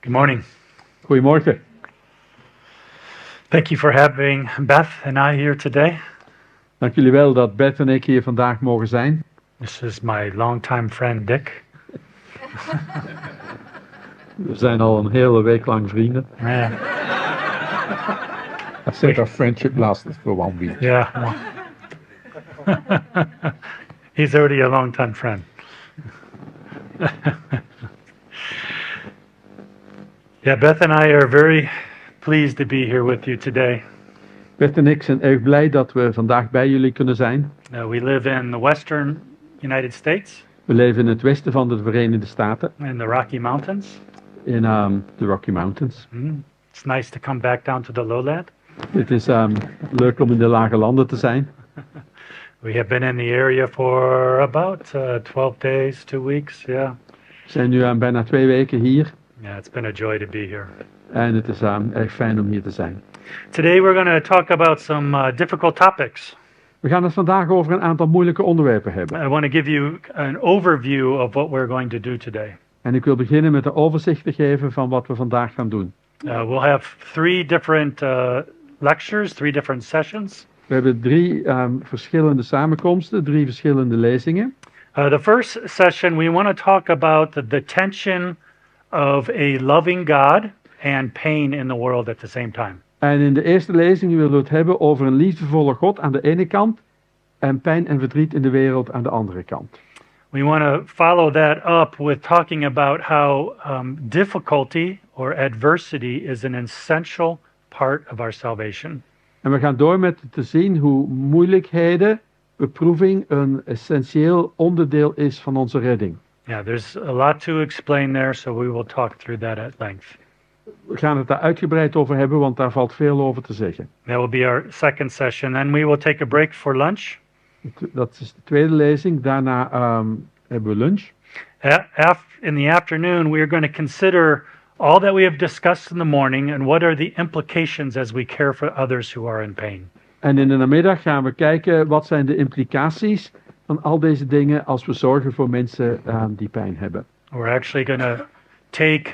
Good morning. Goedemorgen. Thank you for having Beth and I here today. Dank jullie wel dat Beth en ik hier vandaag mogen zijn. This is my longtime friend Dick. We zijn al een hele week lang vrienden. Yeah. I said our friendship lasted for 1 week. Yeah. He's already a longtime friend. Yeah, Beth and I are very pleased to be here with you today. Beth en ik zijn erg blij dat we vandaag bij jullie kunnen zijn. We live in the western United States. We leven in het westen van de Verenigde Staten. In the Rocky Mountains. In de Rocky Mountains. It's nice to come back down to the lowland. Het is leuk om in de lage landen te zijn. We have been in the area for about 12 days, 2 weeks, yeah. We zijn nu bijna 2 weken hier. Yeah, it's been a joy to be here. En het is erg fijn om hier te zijn. Today we're going to talk about some difficult topics. We gaan het vandaag over een aantal moeilijke onderwerpen hebben. I want to give you an overview of what we're going to do today. En ik wil beginnen met een overzicht te geven van wat we vandaag gaan doen. We'll have 3 different lectures, 3 different sessions. We hebben 3 verschillende samenkomsten, 3 verschillende lezingen. The first session we want to talk about the tension of a loving God and pain in the world at the same time. En in de eerste lezing willen we het hebben over een liefdevolle God aan de ene kant en pijn en verdriet in de wereld aan de andere kant. We want to follow that up with talking about how difficulty or adversity is an essential part of our salvation. En we gaan door met te zien hoe moeilijkheden, beproeving een essentieel onderdeel is van onze redding. Yeah, there's a lot to explain there, so we will talk through that at length. We gaan het daar uitgebreid over hebben, want daar valt veel over te zeggen. That will be our second session. Then we will take a break for lunch. Dat is de tweede lezing. Daarna hebben we lunch. In the afternoon, we are going to consider all that we have discussed in the morning and what are the implications as we care for others who are in pain. En in de namiddag gaan we kijken wat zijn de implicaties van al deze dingen als we zorgen voor mensen die pijn hebben. We're actually going to take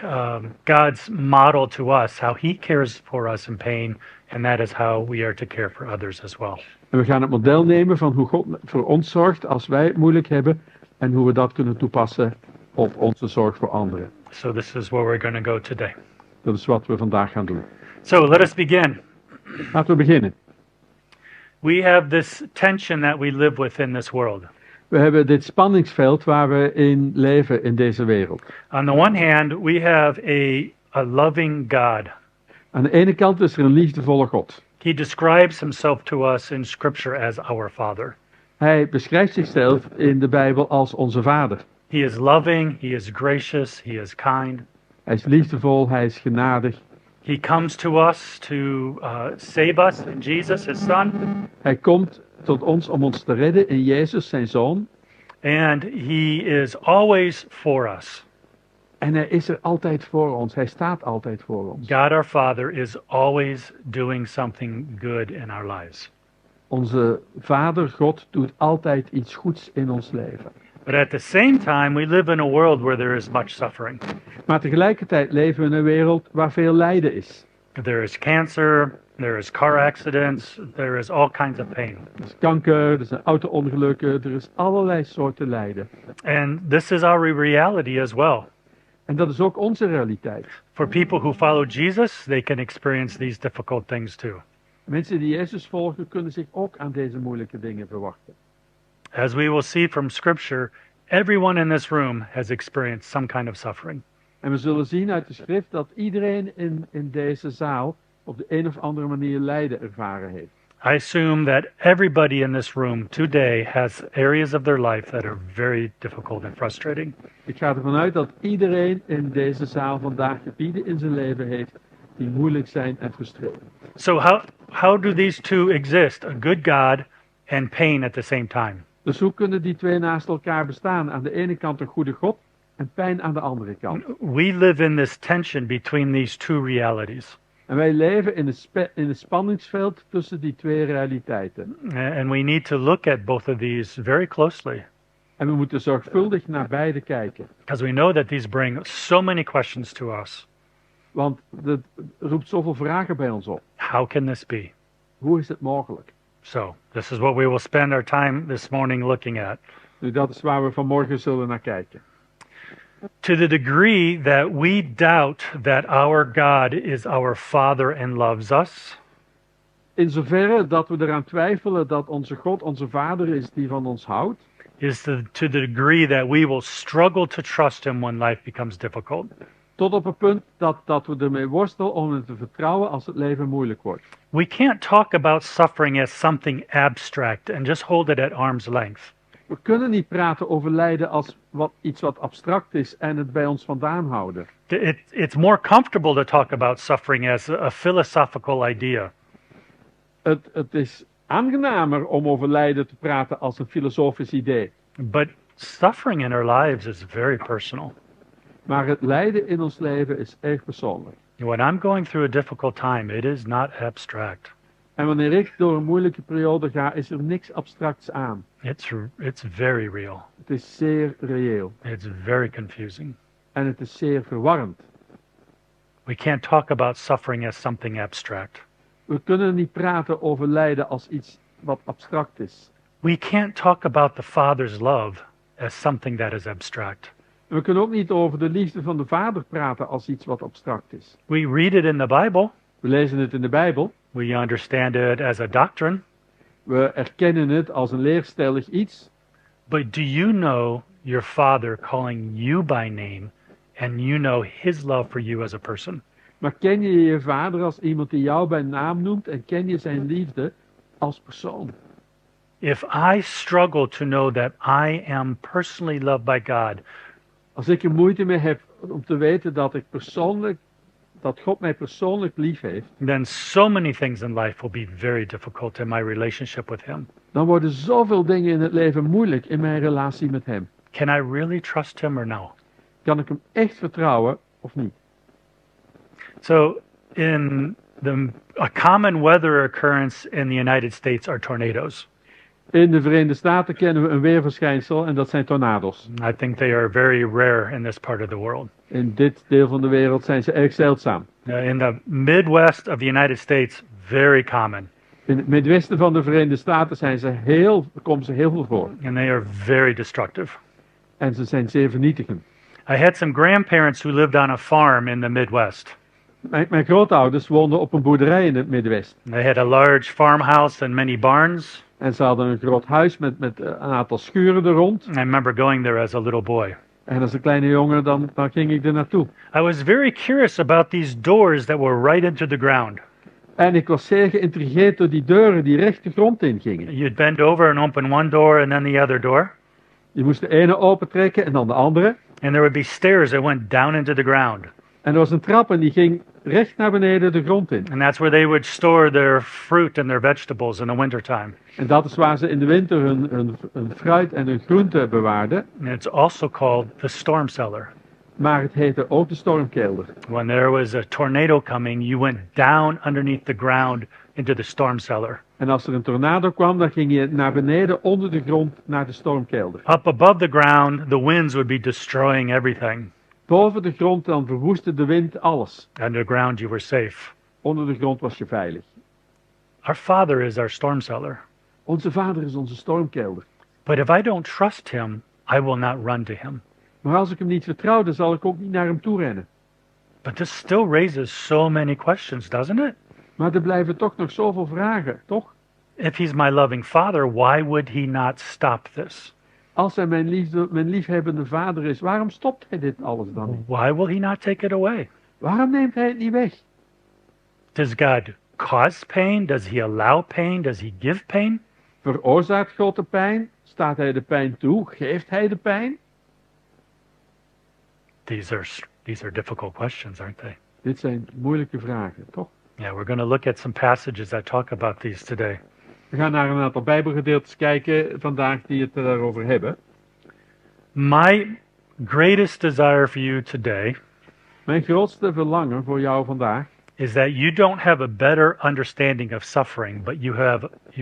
God's model to us, how He cares for us in pain, and that is how we are to care for others as well. En we gaan het model nemen van hoe God voor ons zorgt als wij het moeilijk hebben en hoe we dat kunnen toepassen op onze zorg voor anderen. So this is where we're going to go today. Dat is wat we vandaag gaan doen. So let us begin. Laten we beginnen. We have this tension that we live with in this world. We hebben dit spanningsveld waar we in leven in deze wereld. On the one hand, we have a loving God. Aan de ene kant is er een liefdevolle God. He describes himself to us in Scripture as our Father. Hij beschrijft zichzelf in de Bijbel als onze Vader. He is loving, he is gracious, he is kind. Hij is liefdevol, hij is genadig. He comes to us to save us in Jesus, his Son. Hij komt tot ons om ons te redden in Jezus, zijn Zoon. And he is always for us. En hij is er altijd voor ons. Hij staat altijd voor ons. God our Father is always doing something good in our lives. Onze Vader, God, doet altijd iets goeds in ons leven. But at the same time, we live in a world where there is much suffering. Maar tegelijkertijd leven we in een wereld waar veel lijden is. There is cancer, there is car accidents, there is all kinds of pain. Er is kanker, er zijn auto-ongelukken, er is allerlei soorten lijden. And this is our reality as well. En dat is ook onze realiteit. For people who follow Jesus, they can experience these difficult things too. Mensen die Jezus volgen kunnen zich ook aan deze moeilijke dingen verwachten. As we will see from Scripture, everyone in this room has experienced some kind of suffering. En we zullen zien uit de schrift dat iedereen in deze zaal op de een of andere manier lijden ervaren heeft. I assume that everybody in this room today has areas of their life that are very difficult and frustrating. Ik ga ervan uit dat iedereen in deze zaal vandaag gebieden in zijn leven heeft die moeilijk zijn en frustrerend. So how do these two exist? A good God and pain at the same time. Dus hoe kunnen die twee naast elkaar bestaan? Aan de ene kant een goede God en pijn aan de andere kant. We live in this tension between these two realities. En wij leven in het spanningsveld tussen die twee realiteiten. And we need to look at both of these very closely. En we moeten zorgvuldig naar beide kijken. Because we know that these bring so many questions to us. Want het roept zoveel vragen bij ons op. How can this be? Hoe is het mogelijk? So, this is what we will spend our time this morning looking at. Nu, dat is waar we vanmorgen zullen naar kijken. To the degree that we doubt that our God is our Father and loves us, In zoverre dat we eraan twijfelen dat onze God onze Vader is die van ons houdt, is to the degree that we will struggle to trust Him when life becomes difficult. tot op het punt dat we ermee worstelen om hem te vertrouwen als het leven moeilijk wordt. We can't talk about suffering as something abstract and just hold it at arm's length. We kunnen niet praten over lijden als iets wat abstract is en het bij ons vandaan houden. It's more comfortable to talk about suffering as a philosophical idea. Het is aangenamer om over lijden te praten als een filosofisch idee. But suffering in our lives is very personal. Maar het lijden in ons leven is erg persoonlijk. When I'm going through a difficult time, it is not abstract. En wanneer ik door een moeilijke periode ga, is er niks abstracts aan. It's very real. Het is zeer reëel. It's very confusing. En het is zeer verwarrend. We can't talk about suffering as something abstract. We kunnen niet praten over lijden als iets wat abstract is. We can't talk about the Father's love as something that is abstract. En we kunnen ook niet over de liefde van de Vader praten als iets wat abstract is. We read it in the Bible. We lezen het in de Bijbel. We understand it as a doctrine. We erkennen het als een leerstellig iets. But do you know your Father calling you by name and you know His love for you as a person? Maar ken je je Vader als iemand die jou bij naam noemt en ken je zijn liefde als persoon? If I struggle to know that I am personally loved by God, Als ik er moeite mee heb om te weten dat God mij persoonlijk lief heeft, then so many things in life will be very difficult in my relationship with Him. dan worden zoveel dingen in het leven moeilijk in mijn relatie met hem. Can I really trust Him or no? Kan ik hem echt vertrouwen of niet? So, a common weather occurrence in the United States are tornadoes. In de Verenigde Staten kennen we een weerverschijnsel en dat zijn tornado's. I think they are very rare in this part of the world. In dit deel van de wereld zijn ze erg zeldzaam. In the Midwest of the United States, very common. In het Midwesten van de Verenigde Staten komen ze heel veel voor. And they are very destructive. En ze zijn zeer vernietigend. I had some grandparents who lived on a farm in the Midwest. Mijn grootouders woonden op een boerderij in het Midwesten. They had a large farmhouse and many barns. En ze hadden een groot huis met een aantal schuren er rond. I remember going there as a little boy. En als een kleine jongen, dan ging ik er naartoe. I was very curious about these doors that were right into the ground. En ik was zeer geïntrigeerd door die deuren die recht de grond in gingen. You'd bend over and open one door and then the other door. Je moest de ene opentrekken en dan de andere. And there would be stairs that went down into the ground. En er was een trap en die ging recht naar beneden de grond in. And that's where they would store their fruit and their vegetables in the wintertime. En dat is waar ze in de winter hun fruit en hun groente bewaarden. And it's also called the storm cellar. Maar het heette ook de stormkelder. When there was a tornado coming, you went down underneath the ground into the storm cellar. En als er een tornado kwam, dan ging je naar beneden onder de grond naar de stormkelder. Up above the ground, the winds would be destroying everything. Boven de grond dan verwoestte de wind alles. Underground, you were safe. Onder de grond was je veilig. Our Father is our storm cellar. Onze Vader is onze stormkelder. But if I don't trust Him, I will not run to Him. Maar als ik hem niet vertrouw, dan zal ik ook niet naar hem toe rennen. But this still raises so many questions, doesn't it? Maar er blijven toch nog zoveel vragen, toch? If He's my loving Father, why would He not stop this? Als hij mijn liefhebbende Vader is, waarom stopt hij dit alles dan niet? Why will He not take it away? Waarom neemt hij het niet weg? Does God cause pain? Does He allow pain? Does He give pain? Veroorzaakt God de pijn? Staat hij de pijn toe? Geeft hij de pijn? These are difficult questions, aren't they? Dit zijn moeilijke vragen, toch? Yeah, we're going to look at some passages that talk about these today. We gaan naar een aantal Bijbelgedeeltes kijken vandaag die het daarover hebben. My greatest desire for you today Mijn grootste verlangen voor jou vandaag is that you don't have a better understanding of suffering, but you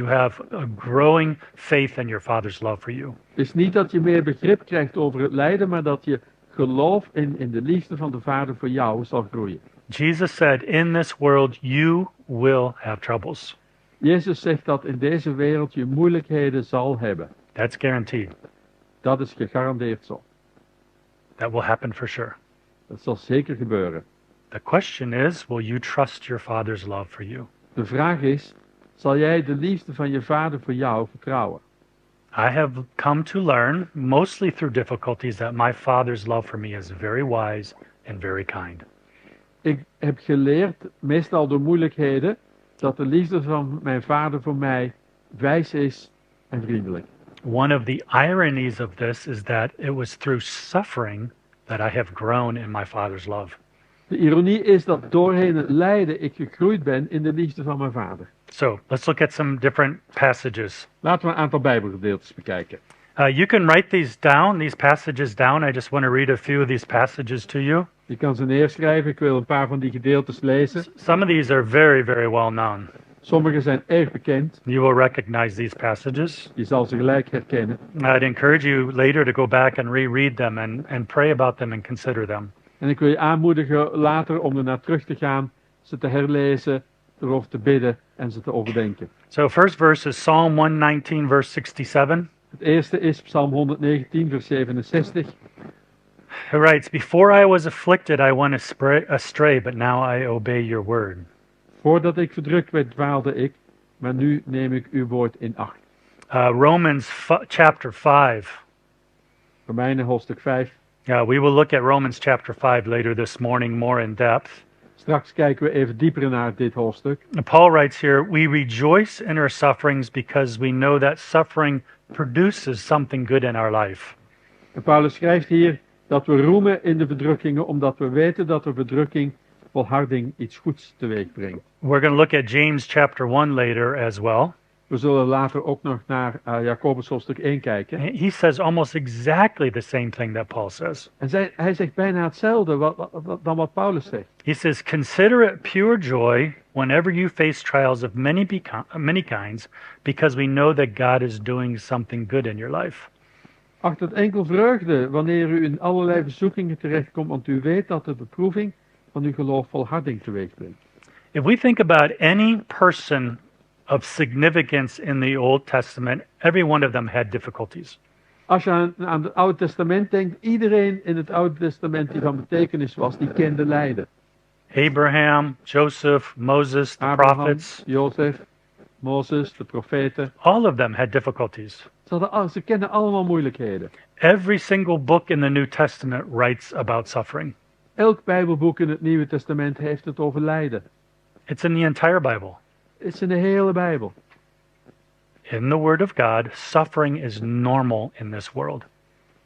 have a growing faith in your Father's love for you. is niet dat je meer begrip krijgt over het lijden, maar dat je geloof in de liefde van de Vader voor jou zal groeien. Jesus said, in this world you will have troubles. Jezus zegt dat in deze wereld je moeilijkheden zal hebben. That's guaranteed. Dat is gegarandeerd zo. That will happen for sure. Dat zal zeker gebeuren. The question is, will you trust your Father's love for you? De vraag is, zal jij de liefde van je vader voor jou vertrouwen? I have come to learn, mostly through difficulties, that my Father's love for me is very wise and very kind. Ik heb geleerd, meestal door moeilijkheden, dat de liefde van mijn vader voor mij wijs is en vriendelijk. One of the ironies of this is that it was through suffering that I have grown in my Father's love. De ironie is dat doorheen het lijden ik gegroeid ben in de liefde van mijn vader. So let's look at some different passages. Laten we een aantal Bijbelgedeeltes bekijken. You can write these passages down. I just want to read a few of these passages to you. Je kan ze neerschrijven, ik wil een paar van die gedeeltes lezen. Some of these are very, very well known. Sommige zijn erg bekend, You will recognize these passages. je zal ze gelijk herkennen. I'd encourage you later to go back and reread them and pray about them and consider them. En ik wil je aanmoedigen later om er naar terug te gaan, ze te herlezen, erover te bidden en ze te overdenken. So first verse is Psalm 119, verse 67. Het eerste is Psalm 119, vers 67. It writes, Before I was afflicted, I went astray, but now I obey your word. Voordat ik verdrukt werd, dwaalde ik, maar nu neem ik uw woord in acht. Romans chapter 5. Romeinen hoofdstuk 5. We will look at Romans chapter 5 later this morning more in depth. Straks kijken we even dieper naar dit hoofdstuk. Paul writes here, we rejoice in our sufferings because we know that suffering produces something good in our life. En Paulus schrijft hier dat we roemen in de verdrukkingen, omdat we weten dat de verdrukking volharding iets goeds teweeg brengt. We're going to look at James chapter 1 later as well. We zullen later ook nog naar Jacobus hoofdstuk 1 kijken. He says almost exactly the same thing that Paul says. En hij zegt bijna hetzelfde dan wat Paulus zegt. He says, consider it pure joy whenever you face trials of many kinds, because we know that God is doing something good in your life. Acht het enkel vreugde wanneer u in allerlei verzoekingen terechtkomt, want u weet dat de beproeving van uw geloof volharding teweeg brengt. If we think about any person of significance in the Old Testament, every one of them had difficulties. Als je aan het Oude Testament denkt, iedereen in het Oude Testament die van betekenis was, die kende lijden. Abraham, Joseph, Moses, the Abraham, prophets, Jozef, Mozes, de profeten. all of them had difficulties. Ze kennen allemaal moeilijkheden. Every single book in the New Testament writes about suffering. Elk Bijbelboek in het Nieuwe Testament heeft het over lijden. It's in the entire Bible. Het is in de hele Bijbel. In the Word of God, suffering is normal in this world.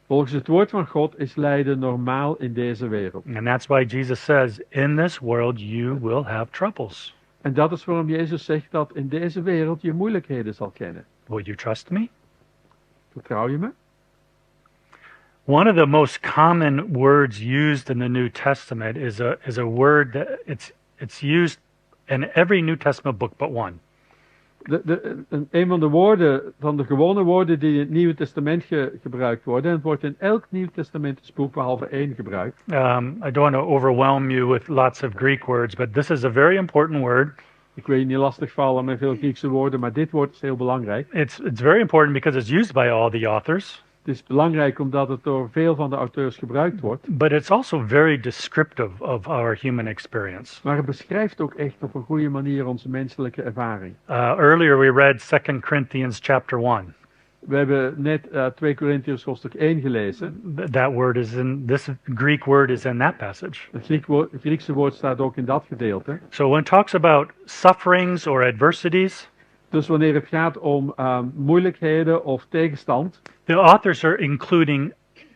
Volgens het woord van God is lijden normaal in deze wereld. And that's why Jesus says, in this world you will have troubles. En dat is waarom Jezus zegt dat in deze wereld je moeilijkheden zal kennen. Will you trust me? Vertrouw je me? One of the most common words used in the New Testament is a word that it's used in every New Testament book but one. Een van de woorden, van de gewone woorden die in het Nieuwe Testament gebruikt worden, en het wordt in elk Nieuw Testamentsboek behalve één gebruikt. I don't want to overwhelm you with lots of Greek words, but this is a very important word. Ik wil je niet lastigvallen met veel Griekse woorden, maar dit woord is heel belangrijk. It's very important because it's used by all the authors. Het is belangrijk omdat het door veel van de auteurs gebruikt wordt. But it's also very descriptive of our human experience. Maar het beschrijft ook echt op een goede manier onze menselijke ervaring. Earlier we read 2 Corinthians chapter 1. We hebben net 2 Korintiërs hoofdstuk 1 gelezen. This Greek word is in that passage. Het Griekse woord staat ook in dat gedeelte. So when it talks about sufferings or adversities, Dus wanneer het gaat om moeilijkheden of tegenstand, the authors are including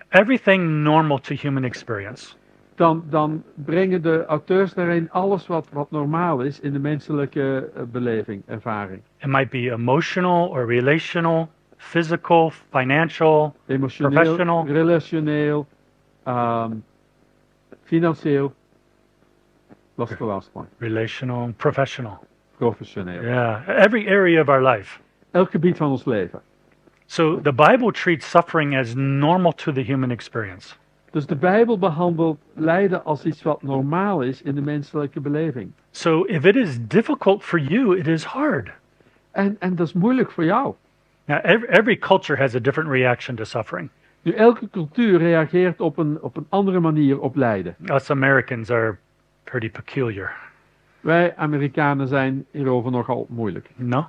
everything normal to human experience. dan brengen de auteurs daarin alles wat normaal is in de menselijke beleving, ervaring. It might be emotional or relational, physical, financial, Emotioneel, professional. relationeel, financieel. What's the last one? Relational and professional. Professioneel. Yeah, every area of our life. Elk gebied van ons leven. So the Bible treats suffering as normal to the human experience. Dus de Bijbel behandelt lijden als iets wat normaal is in de menselijke beleving. So if it is difficult for you, it is hard. En dat is moeilijk voor jou. Now, every culture has a different reaction to suffering. Nu, elke cultuur reageert op een andere manier op lijden. Us Americans are pretty peculiar. Wij Amerikanen zijn hierover nogal moeilijk. No?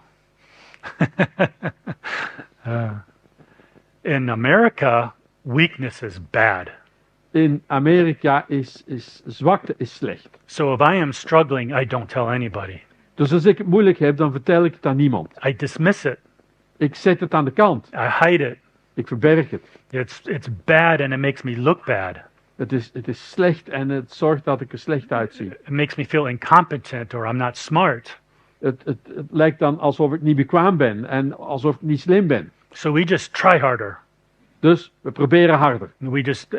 In America, weakness is bad. In Amerika is zwakte is slecht. So if I am struggling, I don't tell anybody. Dus als ik het moeilijk heb, dan vertel ik het aan niemand. I dismiss it. Ik zet het aan de kant. I hide it. Ik verberg het. It's bad and it makes me look bad. Het is slecht en het zorgt dat ik er slecht uitzie. It makes me feel incompetent or I'm not smart. Het lijkt dan alsof ik niet bekwaam ben en alsof ik niet slim ben. So we just try harder. Dus we proberen harder.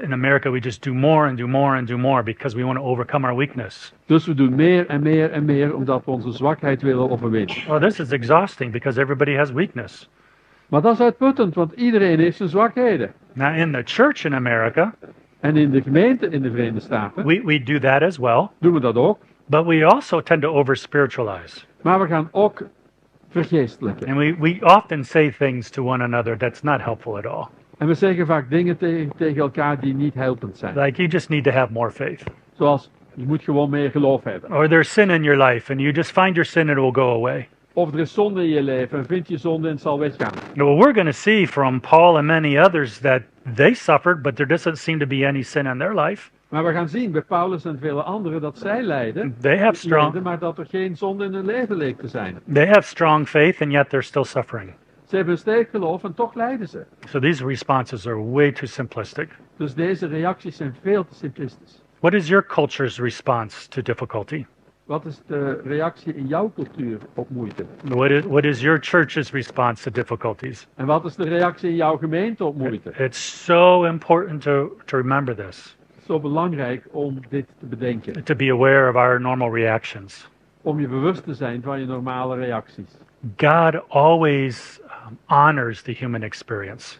In America, we just do more and do more and do more because we want to overcome our weakness. Dus we doen meer en meer en meer omdat we onze zwakheid willen overwinnen. Oh, this is exhausting because everybody has weakness. Maar dat is uitputtend, want iedereen heeft zijn zwakheden. Now, in the church in America, En in de gemeente in de Verenigde Staten we do that as well, doen we dat ook. but we also tend to over-spiritualize. Maar we gaan ook vergeestelijken. And we often say things to one another that's not helpful at all. En we zeggen vaak dingen tegen elkaar die niet helpend zijn. Like, you just need to have more faith. Zoals, je moet gewoon meer geloof hebben. Or there's sin in your life and you just find your sin and it will go away. Of er is zonde in je leven en vind je zonde en het zal weggaan. Well, we're going to see from Paul and many others that they suffered, but there doesn't seem to be any sin in their life. Maar we gaan zien bij Paulus en vele anderen dat zij lijden, They have strong, maar dat er geen zonde in hun leven leek te zijn. they have strong faith and yet they're still suffering. Ze hebben een sterk geloof en toch lijden ze. So these responses are way too simplistic. Dus deze reacties zijn veel te simplistisch. What is your culture's response to difficulty? Wat is de reactie in jouw cultuur op moeite? What is your church's response to difficulties? En wat is de reactie in jouw gemeente op moeite? It's so important to remember this, Zo belangrijk om dit te bedenken. to be aware of our normal reactions. Om je bewust te zijn van je normale reacties. God always honors the human experience.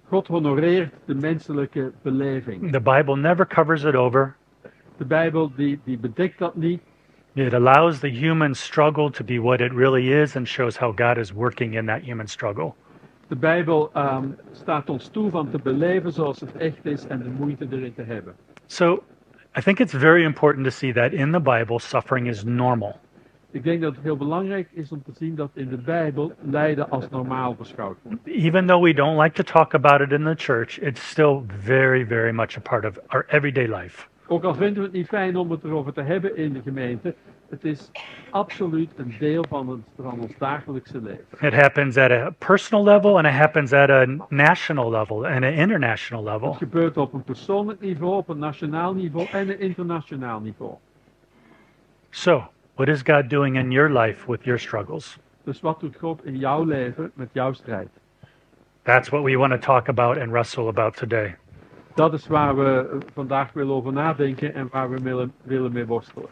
God honoreert de menselijke beleving. The Bible never covers it over. De Bijbel die bedekt dat niet. It allows the human struggle to be what it really is and shows how God is working in that human struggle. De Bijbel staat ons toe van te beleven zoals het echt is en de moeite erin te hebben. So I think it's very important to see that in the Bible, suffering is normal. Ik denk dat het heel belangrijk is om te zien dat in de Bijbel lijden als normaal beschouwd wordt. Even though we don't like to talk about it in the church, it's still very, very much a part of our everyday life. Ook al vinden we het niet fijn om het erover te hebben in de gemeente, het is absoluut een deel van ons dagelijkse leven. It happens at a personal level and it happens at a national level and an international level. Het gebeurt op een persoonlijk niveau, op een nationaal niveau en een internationaal niveau. So, what is God doing in your life with your struggles? Dus wat doet God in jouw leven met jouw strijd? That's what we want to talk about and wrestle about today. Dat is waar we vandaag willen over nadenken en waar we willen mee worstelen.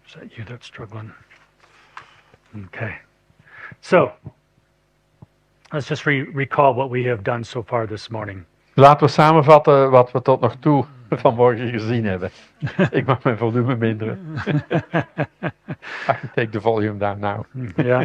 Is that you that's struggling? Okay. So, let's just recall what we have done so far this morning. Laten we samenvatten wat we tot nog toe vanmorgen gezien hebben. Ik mag mijn volume minderen. I can take the volume down now. Yeah.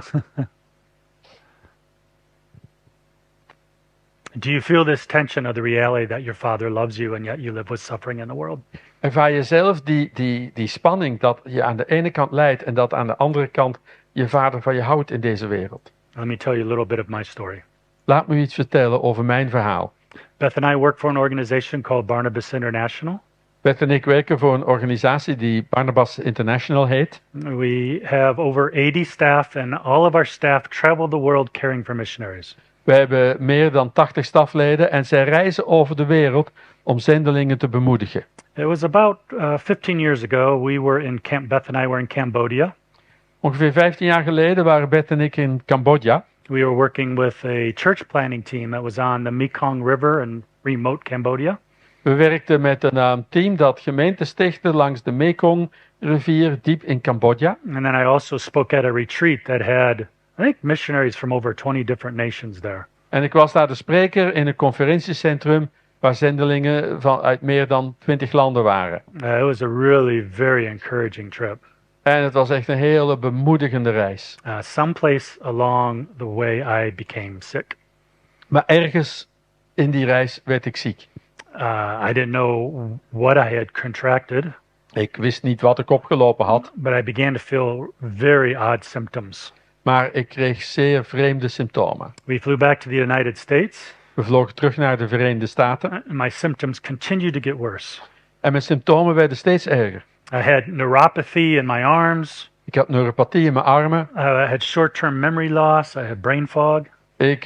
Do you feel this tension of the reality that your Father loves you and yet you live with suffering in the world? Ervaar je zelf die spanning dat je aan de ene kant lijdt en dat aan de andere kant je vader van je houdt in deze wereld? Let me tell you a little bit of my story. Laat me u iets vertellen over mijn verhaal. Beth and I work for an organization called Barnabas International. Beth en ik werken voor een organisatie die Barnabas International heet. We have over 80 staff and all of our staff travel the world caring for missionaries. We hebben meer dan 80 stafleden en zij reizen over de wereld om zendelingen te bemoedigen. It was about 15 years ago. Beth and I were in Cambodia. Ongeveer 15 jaar geleden waren Beth en ik in Cambodja. We were working with a church planting team that was on the Mekong River in remote Cambodia. We werkten met een team dat gemeenten stichtte langs de Mekong-rivier diep in Cambodja. And then I also spoke at a retreat that had, I think, missionaries from over 20 different nations there. En ik was daar de spreker in een conferentiecentrum waar zendelingen uit meer dan 20 landen waren. It was a really very encouraging trip. En het was echt een hele bemoedigende reis. Someplace along the way I became sick. Maar ergens in die reis werd ik ziek. I didn't know what I had contracted, Ik wist niet wat ik opgelopen had, but I began to feel very odd symptoms. maar ik kreeg zeer vreemde symptomen. We flew back to the United States, We vlogen terug naar de Verenigde Staten and my symptoms continued to get worse. en mijn symptomen werden steeds erger. I had neuropathy in my arms. Ik had neuropathie in mijn armen. I had short-term memory loss. I had brain fog. Ik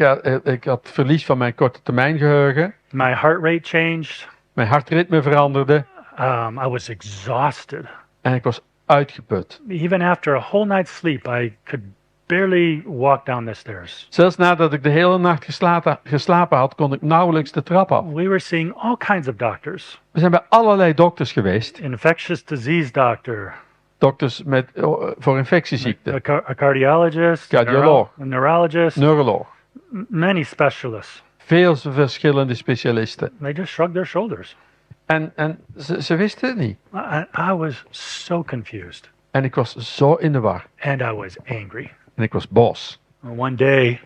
had verlies van mijn korte termijn geheugen. My heart rate changed. Mijn hartritme veranderde I was exhausted. en ik was uitgeput. Even after a whole night's sleep, I could barely walk down the stairs. Zelfs nadat ik de hele nacht geslapen had, kon ik nauwelijks de trap af. We were seeing all kinds of doctors. We zijn bij allerlei dokters geweest. Infectious disease doctor, Dokters voor infectieziekten, a cardiologist, Cardioloog. a neurologist, neuroloog. many specialists. Veel verschillende specialisten. They just shrugged their shoulders. En ze wisten het niet. I was so confused, En ik was zo in de war. and I was angry. En ik was boos. One day,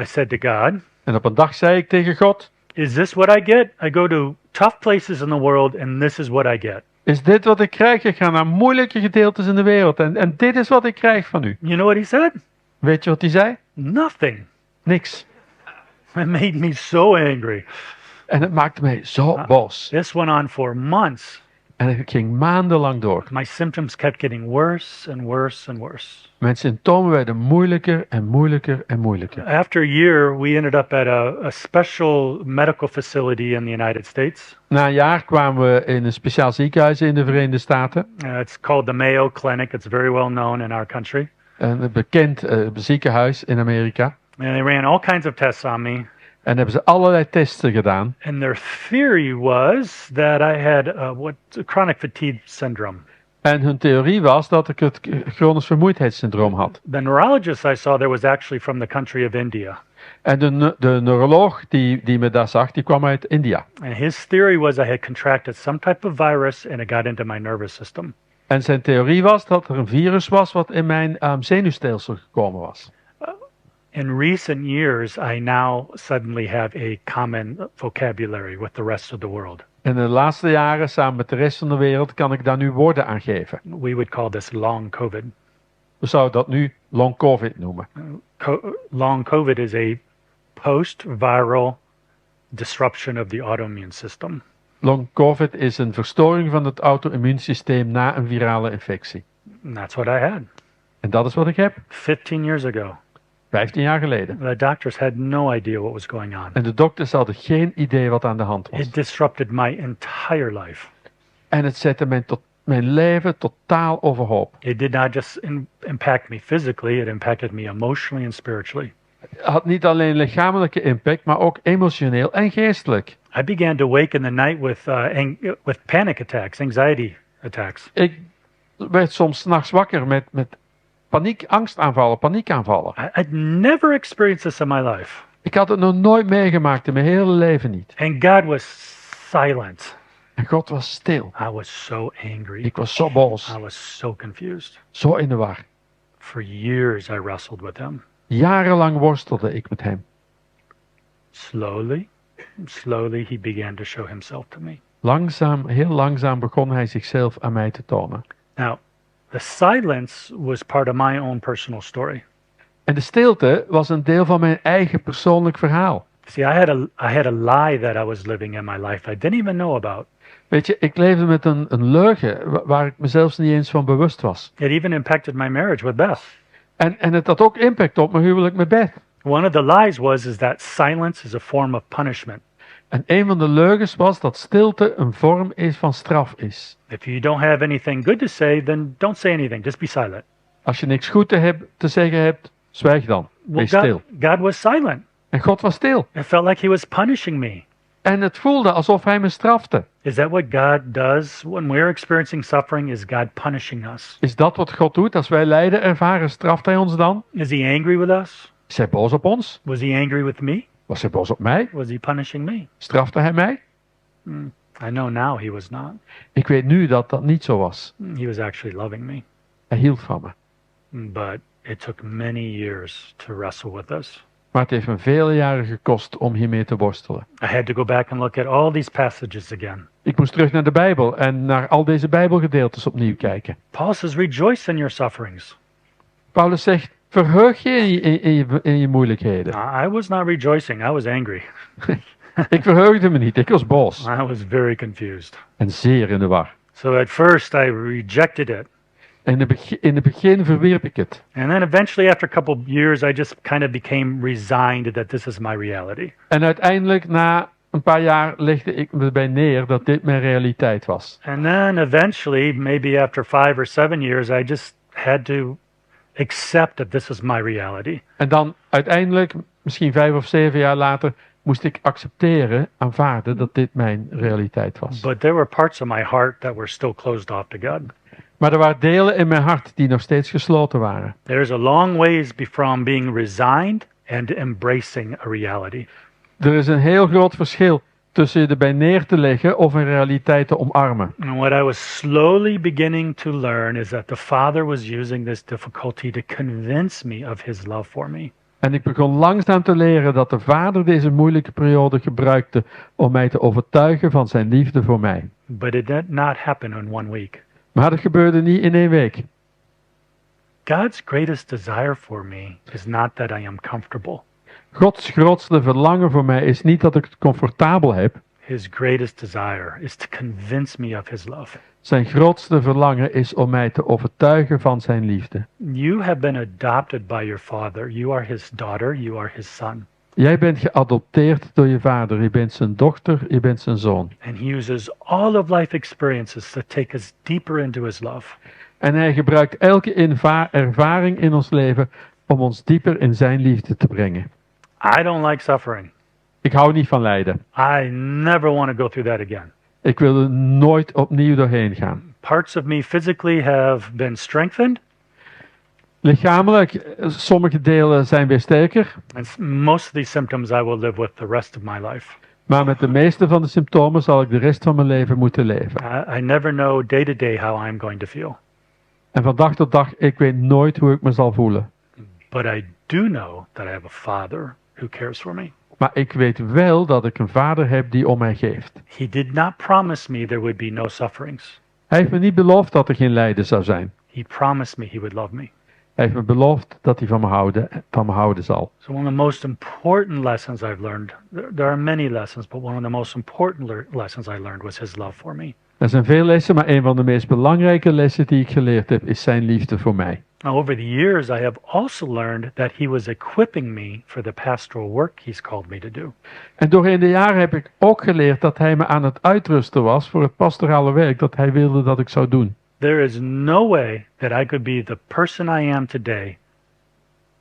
I said to God, En op een dag zei ik tegen God, is this what I get? I go to tough places in the world, and this is what I get. is dit wat ik krijg? Ik ga naar moeilijke gedeeltes in de wereld. En dit is wat ik krijg van u. You know what he said? Weet je wat hij zei? Nothing. Niks. It made me so angry. En het maakte mij zo boos. This went on for months. En het ging maandenlang door. My symptoms kept getting worse and worse and worse. Mijn symptomen werden moeilijker en moeilijker en moeilijker. After a year, we ended up at a special medical facility in the United States. Na een jaar kwamen we in een speciaal ziekenhuis in de Verenigde Staten. It's called the Mayo Clinic. It's very well known in our country. Een bekend ziekenhuis in Amerika. And they ran all kinds of tests on me. En hebben ze allerlei testen gedaan. And their theory was that I had chronic fatigue syndrome. En hun theorie was dat ik het chronisch vermoeidheidssyndroom had. The neurologist I saw there was actually from the country of India. En de neuroloog die me daar zag, die kwam uit India. And his theory was I had contracted some type of virus and it got into my nervous system. En zijn theorie was dat er een virus was wat in mijn zenuwstelsel gekomen was. In recent years, I now suddenly have a common vocabulary with the rest of the world. In de laatste jaren, samen met de rest van de wereld, kan ik daar nu woorden aan geven. We would call this long COVID. We zouden dat nu long COVID noemen. Long COVID is a post-viral disruption of the autoimmune system. Long COVID is een verstoring van het auto-immuunsysteem na een virale infectie. And that's what I had En dat is wat ik heb. 15 years ago. 15 jaar geleden. The doctors had no idea what was going on. En de dokters hadden geen idee wat aan de hand was. It disrupted my entire life. En het zette mijn leven totaal overhoop. It did not just impact me physically, it impacted me emotionally and spiritually. Het had niet alleen lichamelijke impact, maar ook emotioneel en geestelijk. I began to wake in the night with panic attacks, anxiety attacks. Ik werd soms 's nachts wakker met paniekaanvallen. I'd never experienced this in my life. Ik had het nog nooit meegemaakt in mijn hele leven niet. And God was silent. En God was stil. I was so angry. Ik was zo boos. I was so confused. Zo in de war. For years I wrestled with him. Jarenlang worstelde ik met hem. Slowly he began to show himself to me. Heel langzaam begon hij zichzelf aan mij te tonen. Now, the silence was part of my own personal story. En de stilte was een deel van mijn eigen persoonlijk verhaal. See, I had a lie that I was living in my life I didn't even know about. Weet je, ik leefde met een leugen waar ik mezelf niet eens van bewust was. It even impacted my marriage with Beth. En het had ook impact op mijn huwelijk met Beth. One of the lies is that silence is a form of punishment. En een van de leugens was dat stilte een vorm van straf is. If you don't have anything good to say, then don't say anything. Just be silent. Als je niks goed te zeggen hebt, zwijg dan. Wees stil. God was silent. En God was stil. It felt like he was punishing me. En het voelde alsof hij me strafte. Is that what God does when we're experiencing suffering? Is God punishing us? Is dat wat God doet? Als wij lijden ervaren, straft hij ons dan? Is he angry with us? Is hij boos op ons? Was he angry with me? Was hij boos op mij? Was he punishing me? Strafte hij mij? I know now he was not. Ik weet nu dat dat niet zo was. He was actually loving me. Hij hield van me. But it took many years to wrestle with this. Maar het heeft me vele jaren gekost om hiermee te worstelen. I had to go back and look at all these passages again. Ik moest terug naar de Bijbel en naar al deze Bijbelgedeeltes opnieuw kijken. Paul says, rejoice in your sufferings. Paulus zegt, verheug je in je moeilijkheden. I was not rejoicing. I was angry. Ik verheugde me niet, ik was boos. I was very confused. En zeer in de war. So at first I rejected it. In het begin verwierp ik het. And then eventually after a couple of years I just kind of became resigned that this is my reality. En uiteindelijk na een paar jaar legde ik me erbij neer dat dit mijn realiteit was. And then eventually, maybe after 5 or 7 years, I just had to accept that this is my reality. En dan uiteindelijk, misschien 5 of 7 jaar later, moest ik accepteren, aanvaarden dat dit mijn realiteit was. But there were parts of my heart that were still closed off to God. Maar er waren delen in mijn hart die nog steeds gesloten waren. There's a long ways from being resigned and embracing a reality. Er is een heel groot verschil tussen je erbij neer te leggen of een realiteit te omarmen. And what I was slowly beginning to learn is that the Father was using this difficulty to convince me of His love for me. En ik begon langzaam te leren dat de Vader deze moeilijke periode gebruikte om mij te overtuigen van zijn liefde voor mij. But it did not happen in 1 week. Maar dat gebeurde niet in 1 week. God's greatest desire for me is not that I am comfortable. Gods grootste verlangen voor mij is niet dat ik het comfortabel heb. His greatest desire is to convince me of His love. Zijn grootste verlangen is om mij te overtuigen van zijn liefde. You have been adopted by your Father. You are His daughter. You are His son. Jij bent geadopteerd door je vader. Je bent zijn dochter, je bent zijn zoon. And He uses all of life experiences to take us deeper into His love. En hij gebruikt elke ervaring in ons leven om ons dieper in zijn liefde te brengen. I don't like suffering. Ik hou niet van lijden. I never want to go through that again. Ik wil er nooit opnieuw doorheen gaan. Parts of me physically have been strengthened. Lichamelijk, sommige delen zijn weer sterker. And most of these symptoms I will live with the rest of my life. Maar met de meeste van de symptomen zal ik de rest van mijn leven moeten leven. I never know day to day how I'm going to feel. En van dag tot dag, ik weet nooit hoe ik me zal voelen. But I do know that I have a Father who cares for me. Maar ik weet wel dat ik een vader heb die om mij geeft. He did not promise me there would be no sufferings. Hij heeft me niet beloofd dat er geen lijden zou zijn. He promised me He would love me. Hij heeft me beloofd dat hij van me houden zal. So one of the most important lessons I've learned, there are many lessons, but one of the most important lessons I learned was His love for me. Er zijn veel lessen, maar een van de meest belangrijke lessen die ik geleerd heb, is zijn liefde voor mij. Now, over the years, I have also learned that He was equipping me for the pastoral work He's called me to do. En doorheen de jaren heb ik ook geleerd dat hij me aan het uitrusten was voor het pastorale werk dat hij wilde dat ik zou doen. There is no way that I could be the person I am today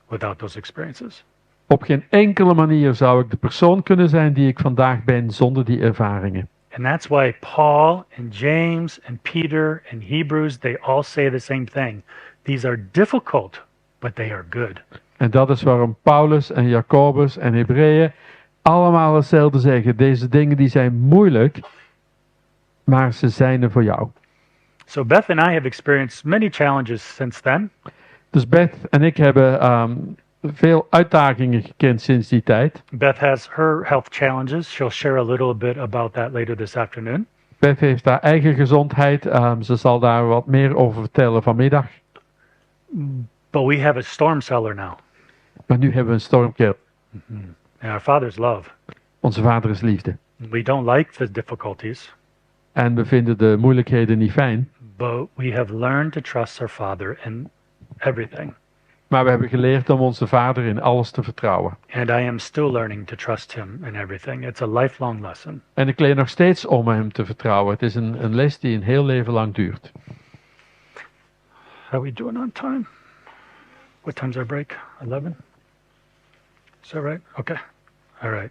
without those experiences. Op geen enkele manier zou ik de persoon kunnen zijn die ik vandaag ben zonder die ervaringen. And that's why Paul and James and Peter and Hebrews, they all say the same thing. These are difficult, but they are good. En dat is waarom Paulus en Jacobus en Hebreeën allemaal hetzelfde zeggen. Deze dingen die zijn moeilijk, maar ze zijn er voor jou. So Beth and I have experienced many challenges since then. Dus Beth en ik hebben veel uitdagingen gekend sinds die tijd. Beth has her health challenges. She'll share a little bit about that later this afternoon. Beth heeft haar eigen gezondheid. Ze zal daar wat meer over vertellen vanmiddag. But we have a storm cellar now. Maar nu hebben we een stormkeer. And our Father's love. Onze vader is liefde. We don't like the difficulties, En we vinden de moeilijkheden niet fijn. but we have learned to trust our Father in everything. Maar we hebben geleerd om onze vader in alles te vertrouwen. And I am still learning to trust Him in everything. It's a lifelong lesson. En ik leer nog steeds om hem te vertrouwen. Het is een les die een heel leven lang duurt. How are we doing on time? What time's our break? 11? Is that right? Okay. All right.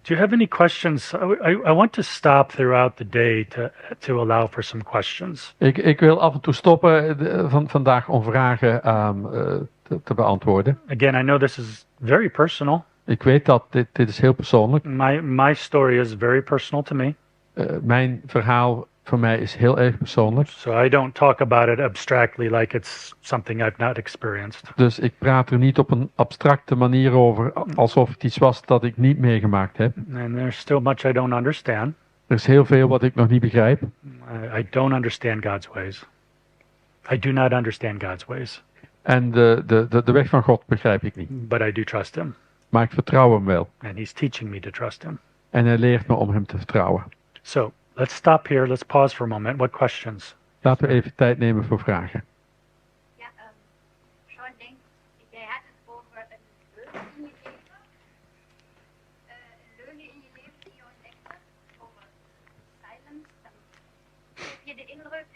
Do you have any questions? I want to stop throughout the day to allow for some questions. Ik wil af en toe stoppen vandaag om vragen te beantwoorden. Again, I know this is very personal. Ik weet dat dit is heel persoonlijk. My story is very personal to me. Mijn verhaal voor mij is heel erg persoonlijk. So I don't talk about it abstractly like it's something I've not experienced. Dus ik praat er niet op een abstracte manier over, alsof het iets was dat ik niet meegemaakt heb. And there's still much I don't understand. Er is heel veel wat ik nog niet begrijp. I don't understand God's ways. I do not understand God's ways. En de weg van God begrijp ik niet. But I do trust him. Maar ik vertrouw hem wel. And he's teaching me to trust him. En hij leert me om hem te vertrouwen. So let's stop here. Let's pause for a moment. What questions? Laten we even tijd nemen voor vragen. Ja, Shaum denkt, jij had het over een leugen in je leven. Een leugen in je leven die je ontdekte over silence. Dan heb je de indruk,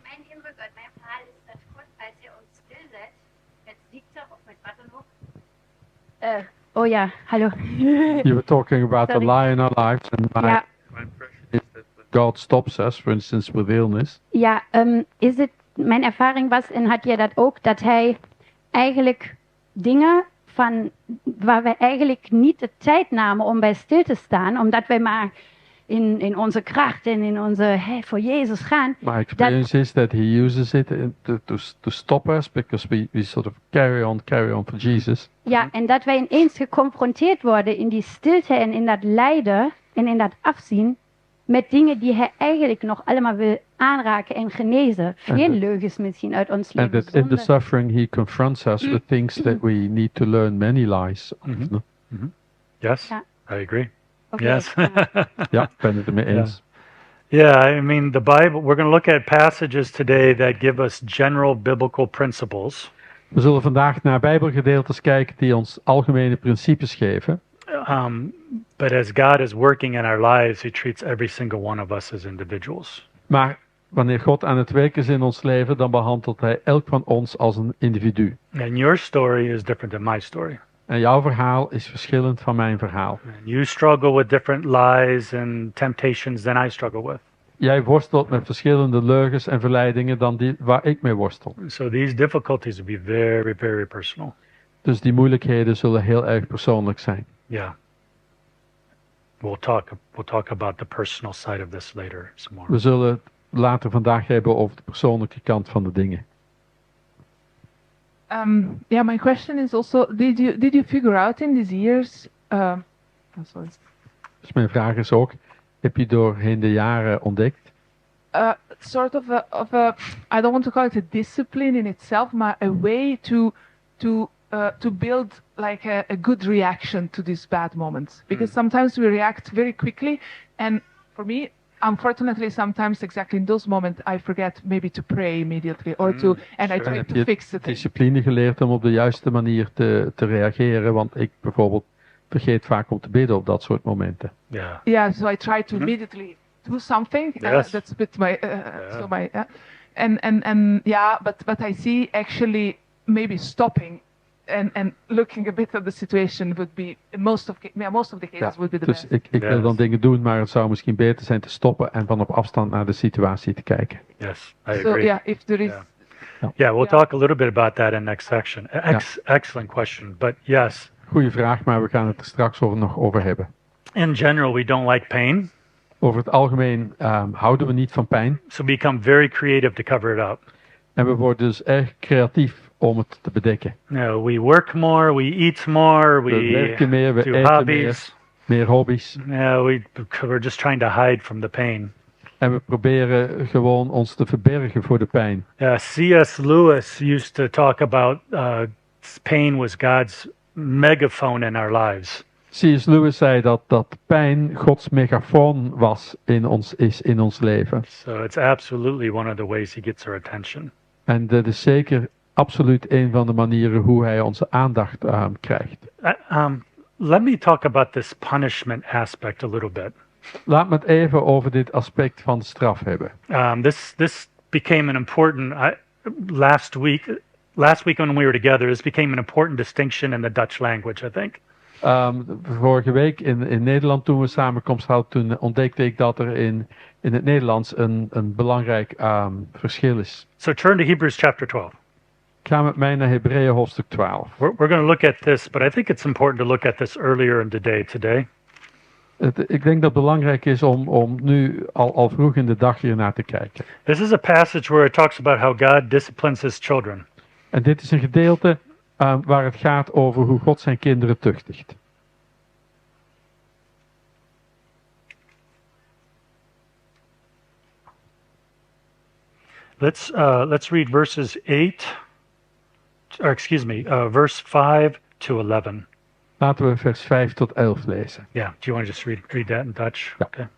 mijn indruk uit mijn verhaal is dat God, als je ons stilzet, met ziekte of met wat dan ook. Oh ja, hallo. You were talking about the lie in our lives, and my impression is that when God stops us, for instance with illness. Ja, is het, mijn ervaring was, en had je dat ook, dat hij eigenlijk dingen van waar wij eigenlijk niet de tijd namen om bij stil te staan, omdat wij maar in onze kracht en in onze voor Jezus gaan. My experience is that he uses it to stop us because we sort of carry on for Jesus. Ja, en dat wij ineens geconfronteerd worden in die stilte en in dat lijden en in dat afzien met dingen die hij eigenlijk nog allemaal wil aanraken en genezen. Veel leugens misschien uit ons leven. And that in the suffering he confronts us with things that we need to learn many lies. Yes, Ja. I agree. Okay. Yes. Ja, ik ben het ermee eens. Yeah, I mean, the Bible, we're going to look at passages today that give us general biblical principles. We zullen vandaag naar Bijbelgedeeltes kijken die ons algemene principes geven. But as God is working in our lives, he treats every single one of us as individuals. Maar wanneer God aan het werk is in ons leven, dan behandelt hij elk van ons als een individu. And your story is different than my story. En jouw verhaal is verschillend van mijn verhaal. And you struggle with different lies and temptations than I struggle with. Jij worstelt met verschillende leugens en verleidingen dan die waar ik mee worstel. So these difficulties will be very, very personal. Dus die moeilijkheden zullen heel erg persoonlijk zijn. Yeah. We'll talk about the personal side of this later some more. We zullen het later vandaag hebben over de persoonlijke kant van de dingen. My question is also: Did you figure out in these years? Sorry. Dus mijn vraag is ook: heb je doorheen de jaren ontdekt? Sort of a I don't want to call it a discipline in itself, but a way to build like a good reaction to these bad moments. Because sometimes we react very quickly, and for me, unfortunately, sometimes exactly in those moments I forget maybe to pray immediately or and I try to fix the thing. Discipline geleerd om op de juiste manier te reageren, want ik bijvoorbeeld vergeet vaak om te bidden op dat soort momenten. Yeah. Yeah, so I try to immediately do something. Yes. That's a bit my so my and yeah, but I see actually maybe stopping and looking a bit at the situation would be most of the cases would be the Dus best. ik wil dan dingen doen, maar het zou misschien beter zijn te stoppen en van op afstand naar de situatie te kijken. Yes, I So agree. yeah, if there is Yeah, we'll talk a little bit about that in next section. Excellent question. But yes, Goeie vraag, maar we gaan het er straks nog over hebben. in general, we don't like pain. Over het algemeen houden we niet van pijn. So we become very creative to cover it up. En we worden dus erg creatief om het te bedekken. We work more, we eat more, We werken meer, we do eten hobbies. meer hobby's. We're just trying to hide from the pain. En we proberen gewoon ons te verbergen voor de pijn. C.S. Lewis used to talk about pain was God's megaphone in our lives. C.S. Lewis zei dat pijn Gods megafoon is in ons leven. So it's absolutely one of the ways he gets our attention. En dat is zeker absoluut een van de manieren hoe hij onze aandacht krijgt. Let me talk about this punishment aspect a little bit. Laat me het even over dit aspect van de straf hebben. This became an important last week when we were together. This became an important distinction in the Dutch language, I think. Vorige week in Nederland, toen we een samenkomst hadden, toen ontdekte ik dat er in het Nederlands een belangrijk verschil is. So turn to Hebrews chapter 12. Ga met mij naar Hebreeën hoofdstuk 12. We're going to look at this, but I think it's important to look at this earlier in the day today. Ik denk dat het belangrijk is om nu al vroeg in de dag hier naar te kijken. This is a passage where it talks about how God disciplines his children. En dit is een gedeelte waar het gaat over hoe God zijn kinderen tuchtigt. Let's read verses 8, verse 5 to 11. Laten we vers 5 tot 11 lezen. Yeah, do you want to just read that in Dutch? Ja. Okay.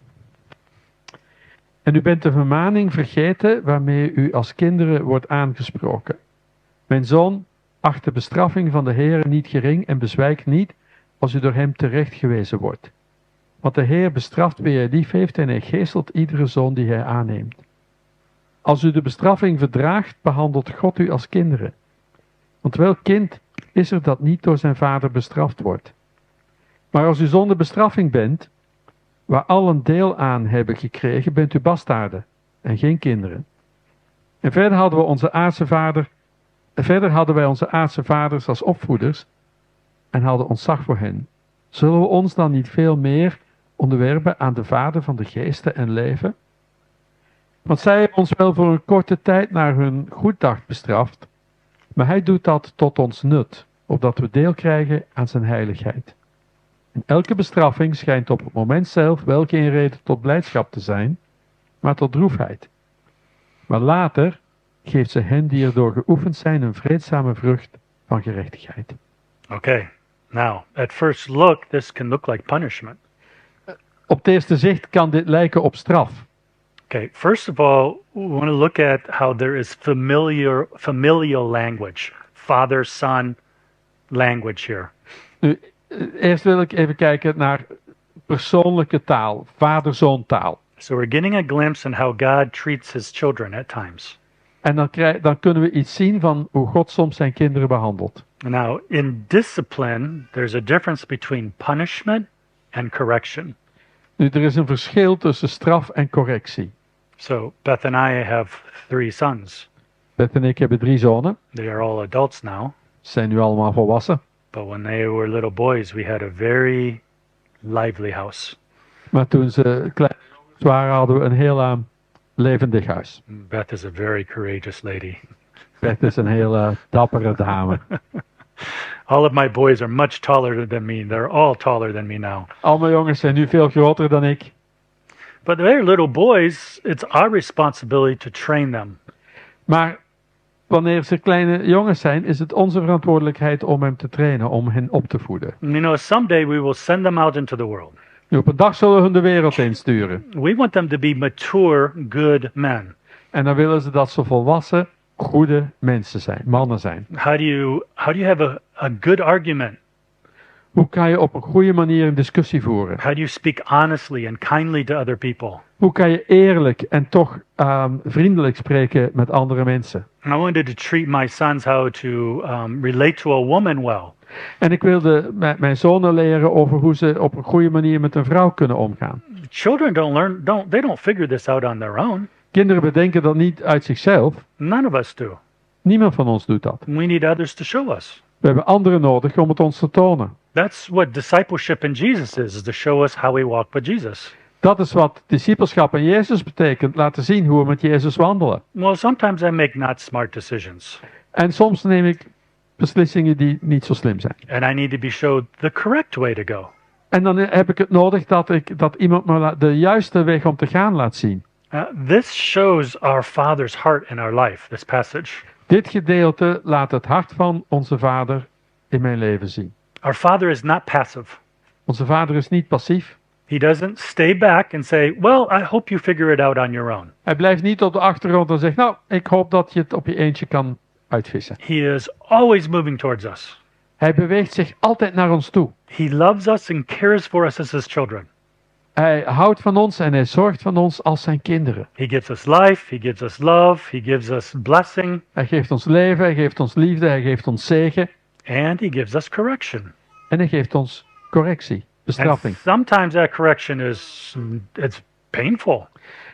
En u bent de vermaning vergeten waarmee u als kinderen wordt aangesproken. Mijn zoon, acht de bestraffing van de Heere niet gering en bezwijk niet als u door hem terechtgewezen wordt. Want de Heer bestraft wie hij lief heeft en hij geestelt iedere zoon die hij aanneemt. Als u de bestraffing verdraagt, behandelt God u als kinderen. Want welk kind is er dat niet door zijn vader bestraft wordt? Maar als u zonder bestraffing bent, waar allen deel aan hebben gekregen, bent u bastaarden en geen kinderen. En verder hadden wij onze aardse vaders als opvoeders en hadden ontzag voor hen. Zullen we ons dan niet veel meer onderwerpen aan de Vader van de geesten en leven? Want zij hebben ons wel voor een korte tijd naar hun goeddacht bestraft, maar hij doet dat tot ons nut, opdat we deel krijgen aan zijn heiligheid. En elke bestraffing schijnt op het moment zelf wel geen reden tot blijdschap te zijn, maar tot droefheid. Maar later geeft ze hen die erdoor geoefend zijn een vreedzame vrucht van gerechtigheid. Okay. Now, at first look, this can look like punishment. Op het eerste zicht kan dit lijken op straf. Okay, first of all, we want to look at how there is familial language, father-son language here. Nu, eerst wil ik even kijken naar persoonlijke taal, vader-zoon taal. So we're getting a glimpse in how God treats his children at times. En dan kunnen we iets zien van hoe God soms zijn kinderen behandelt. Now, in discipline, there's a difference between punishment and correction. Nu, er is een verschil tussen straf en correctie. So Beth and I have 3 sons. Beth en ik hebben 3 zonen. They are all adults now. Ze zijn nu allemaal volwassen. But when they were little boys, we had a very lively house. Maar toen ze klein waren, hadden we een heel levendig huis. Beth is a very courageous lady. Beth is een heel dappere dame. All of my boys are much taller than me. They're all taller than me now. Al mijn jongens zijn nu veel groter dan ik. But they're little boys. It's our responsibility to train them. Maar wanneer ze kleine jongens zijn, is het onze verantwoordelijkheid om hem te trainen, om hen op te voeden. You know, someday we will send them out into the world. Nu, op een dag zullen we hun de wereld insturen. We want them to be mature, good men. En dan willen ze dat ze volwassen, goede mensen zijn, mannen zijn. How do you have a good argument? Hoe kan je op een goede manier een discussie voeren? How do you speak honestly and kindly to other people? Hoe kan je eerlijk en toch vriendelijk spreken met andere mensen? I wanted to treat my sons how to relate to a woman well. En ik wilde mijn zonen leren over hoe ze op een goede manier met een vrouw kunnen omgaan. Children don't figure this out on their own. Kinderen bedenken dat niet uit zichzelf. None of us do. Niemand van ons doet dat. We need others to show us. We hebben anderen nodig om het ons te tonen. That's what discipleship in Jesus is to show us how we walk with Jesus. Dat is wat discipelschap in Jezus betekent, laten zien hoe we met Jezus wandelen. Well, sometimes I make not smart decisions. En soms neem ik beslissingen die niet zo slim zijn. And I need to be showed the correct way to go. En dan heb ik het nodig dat iemand me de juiste weg om te gaan laat zien. This shows our Father's heart in our life, this passage. Dit gedeelte laat het hart van onze Vader in mijn leven zien. Our Father is not passive. Onze Vader is niet passief. He doesn't stay back and say, well, I hope you figure it out on your own. Hij blijft niet op de achtergrond en zegt, nou, ik hoop dat je het op je eentje kan uitvissen. He is always moving towards us. Hij beweegt zich altijd naar ons toe. He loves us and cares for us as his children. Hij houdt van ons en hij zorgt van ons als zijn kinderen. He gives us life, he gives us love, he gives us blessing, Hij geeft ons leven, hij geeft ons liefde, hij geeft ons zegen. and he gives us correction. En hij geeft ons correctie, bestraffing. And sometimes that correction it's painful.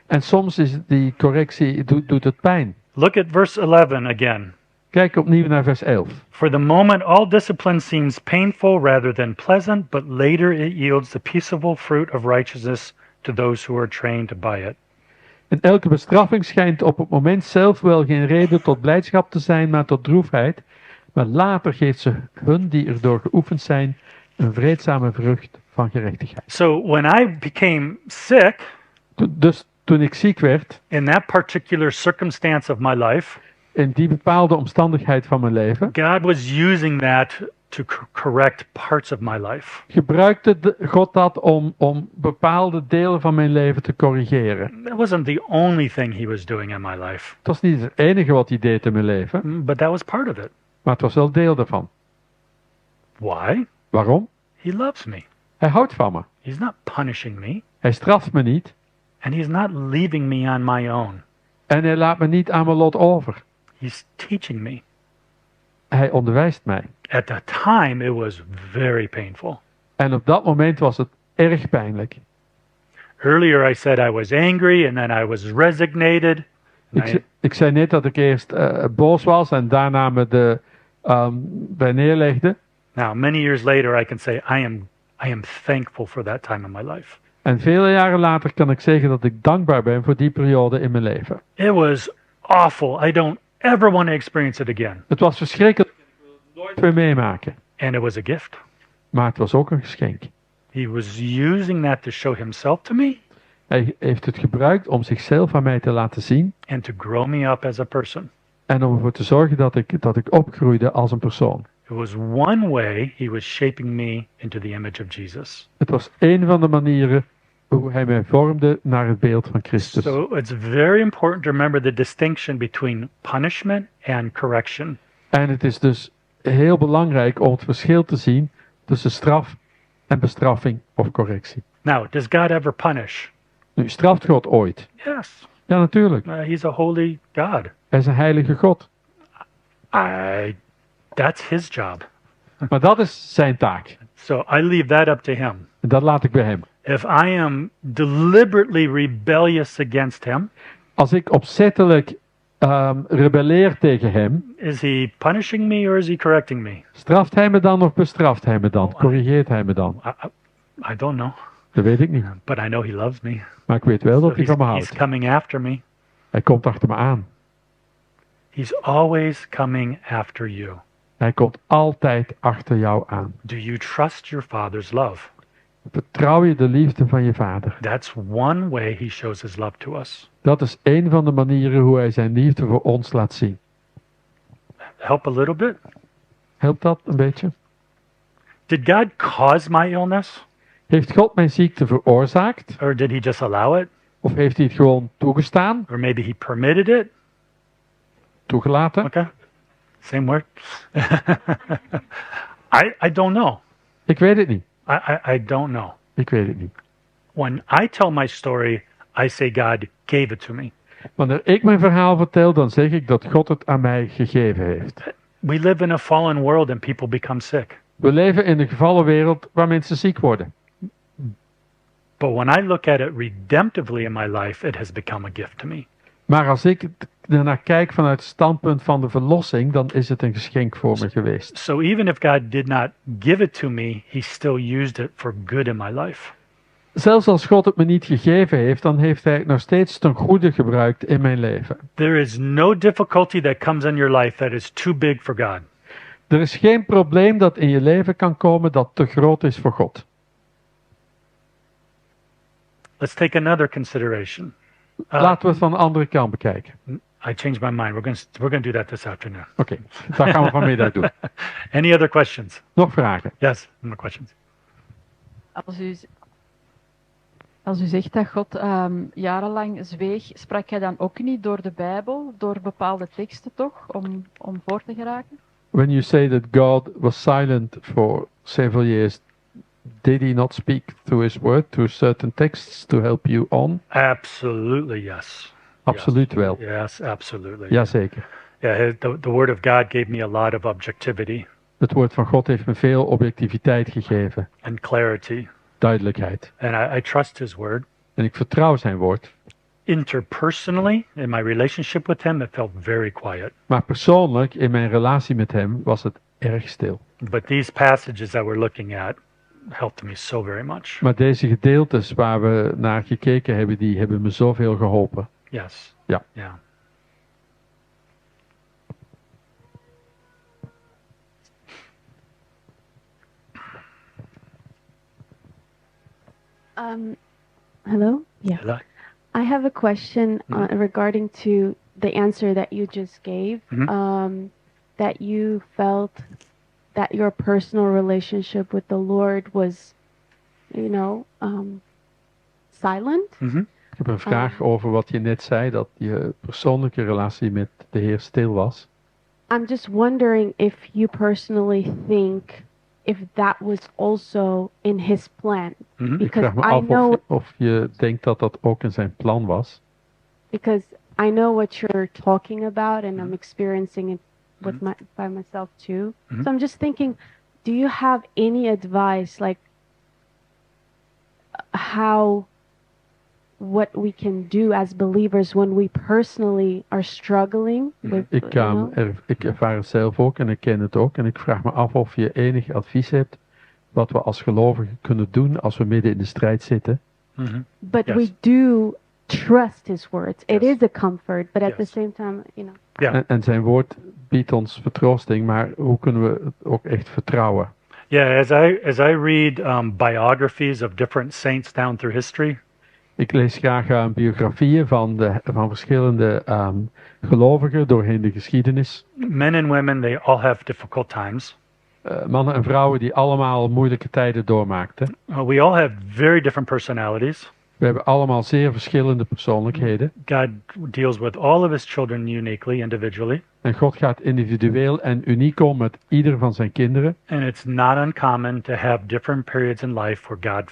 En soms is die correctie, doet het pijn. Look at verse 11 again. Kijk opnieuw naar vers 11. For the moment, all discipline seems painful rather than pleasant, but later it yields the peaceable fruit of righteousness to those who are trained by it. En elke bestraffing schijnt op het moment zelf wel geen reden tot blijdschap te zijn, maar tot droefheid. Maar later geeft ze hun die erdoor geoefend zijn een vreedzame vrucht van gerechtigheid. So when I became sick Dus toen ik ziek werd, in that particular circumstance of my life, in die bepaalde omstandigheid van mijn leven, God was using that to correct parts of my life. gebruikte God dat om bepaalde delen van mijn leven te corrigeren. That wasn't the only thing he was doing in my life, Het was niet het enige wat hij deed in mijn leven, but that was part of it. maar het was wel deel daarvan. Why? Waarom? He loves me. Hij houdt van me. He's not punishing me, Hij straft me niet and he's not leaving me on my own. en hij laat me niet aan mijn lot over. He's teaching me. Hij onderwijst mij. At the time, it was very painful. En op dat moment was het erg pijnlijk. Earlier, I said I was angry, and then I was resignated. And Ik zei net dat ik eerst boos was en daarna me bij neerlegde. now, many years later, I can say I am thankful for that time in my life. En vele jaren later kan ik zeggen dat ik dankbaar ben voor die periode in mijn leven. It was awful. I don't ever want to experience it again. Het was verschrikkelijk. Ik wil het nooit weer meemaken. And it was a gift. Maar het was ook een geschenk. He was using that to show himself to me Hij heeft het gebruikt om zichzelf aan mij te laten zien. and to grow me up as a person. En om ervoor te zorgen dat ik opgroeide als een persoon. It was one way he was shaping me into the image of Jesus. Het was een van de manieren hoe hij mij vormde naar het beeld van Christus. So it's very important to remember the distinction between punishment and correction. En het is dus heel belangrijk om het verschil te zien tussen straf en bestraffing of correctie. Now, does God ever punish? Nu, straft God ooit? Yes. Ja, natuurlijk. He's a holy God. Hij is een heilige God. That's his job. Maar dat is zijn taak. So I leave that up to him. En dat laat ik bij hem. If I am deliberately rebellious against him, Als ik opzettelijk rebelleer tegen hem, is he punishing me or is he correcting me? straft hij me dan of bestraft hij me dan? Corrigeert hij me dan? I don't know, Dat weet ik niet. but I know he loves me. Maar ik weet wel dat So hij van me he's houdt. coming after me. Hij komt achter me aan. He's always coming after you. Hij komt altijd achter jou aan. Do you trust your father's love? Vertrouw je de liefde van je vader? That's one way he shows his love to us. Dat is een van de manieren hoe hij zijn liefde voor ons laat zien. Help a little bit? Helpt dat een beetje? Did God cause my illness? Heeft God mijn ziekte veroorzaakt? Or did he just allow it? Of heeft hij het gewoon toegestaan? Or maybe he permitted it? Toegelaten? Okay. Same word. I don't know. Ik weet het niet. I don't know. Ik weet het niet. When I tell my story, I say God gave it to me. Wanneer ik mijn verhaal vertel, dan zeg ik dat God het aan mij gegeven heeft. We live in a fallen world and people become sick. We leven in een gevallen wereld waar mensen ziek worden. But when I look at it redemptively in my life, it has become a gift to me. Maar als ik ernaar kijk vanuit het standpunt van de verlossing, dan is het een geschenk voor me geweest. So even if God did not give it to me, he still used it for good in my life. Zelfs als God het me niet gegeven heeft, dan heeft hij het nog steeds ten goede gebruikt in mijn leven. There is no difficulty that comes in your life that is too big for God. Er is geen probleem dat in je leven kan komen dat te groot is voor God. Let's take another consideration. Laten we het van de andere kant bekijken. I changed my mind. We're going to do that this afternoon. Oké, dat gaan we vanmiddag doen. Any other questions? Nog vragen? Yes, more questions. Als u zegt dat God jarenlang zweeg, sprak hij dan ook niet door de Bijbel, door bepaalde teksten toch, om voor te geraken? When you say that God was silent for several years, did he not speak through his word, through certain texts to help you on? Absolutely, yes. Absoluut Yes. wel. Yes, absolutely. Jazeker. Yeah, the word of God gave me a lot of objectivity. Het woord van God heeft me veel objectiviteit gegeven, and clarity. duidelijkheid. And I trust his word. En ik vertrouw zijn woord. Interpersonally, in my relationship with him, it felt very quiet. Maar persoonlijk, in mijn relatie met hem, was het erg stil. But these passages that we're looking at helped me so very much. Maar deze gedeeltes waar we naar gekeken hebben, die hebben me zoveel geholpen. Yes. Ja. Yeah. Hello? Yeah. Hello? I have a question regarding to the answer that you just gave. Mhm. That you felt that your personal relationship with the Lord was, silent. Mm-hmm. Ik heb een vraag over wat je net zei, dat je persoonlijke relatie met de Heer stil was. I'm just wondering if you personally think if that was also in his plan. Mm-hmm. Ik Because vraag me I af know of je denkt dat dat ook in zijn plan was. because I know what you're talking about and I'm experiencing it with by myself too. So I'm just thinking, do you have any advice like what we can do as believers when we personally are struggling with, Ik ervaar het zelf ook en ik ken het ook. En ik vraag me af of je enig advies hebt wat we als gelovigen kunnen doen als we midden in de strijd zitten. Mm-hmm. but Yes. we do trust his words. It Yes. is a comfort, but at the Yes. same time, Yeah. En zijn woord biedt ons vertroosting, maar hoe kunnen we het ook echt vertrouwen? Yeah. As I read biographies of different saints down through history, Ik lees graag biografieën van verschillende gelovigen doorheen de geschiedenis. men and women, they all have difficult times. Mannen en vrouwen die allemaal moeilijke tijden doormaakten. We all have very different personalities. We hebben allemaal zeer verschillende persoonlijkheden. God deals with all of his children uniquely, individually. En God gaat individueel en uniek om met ieder van zijn kinderen. And it's not uncommon to have different periods in life where God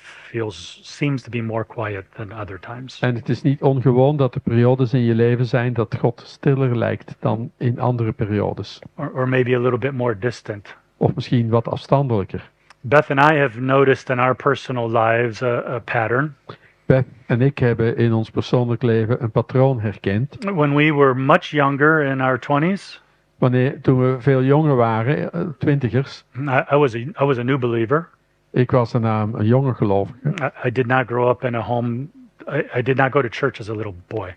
seems to be more quiet than other times. En het is niet ongewoon dat er periodes in je leven zijn dat God stiller lijkt dan in andere periodes. Or maybe a little bit more distant. Of misschien wat afstandelijker. Beth and I have noticed in our personal lives a pattern. Beth en ik hebben in ons persoonlijk leven een patroon herkend. When we were much younger in our 20s, Toen we veel jonger waren, twintigers, I was a new believer. ik was een jonge gelovige. I did not grow up in a home. I did not go to church as a little boy.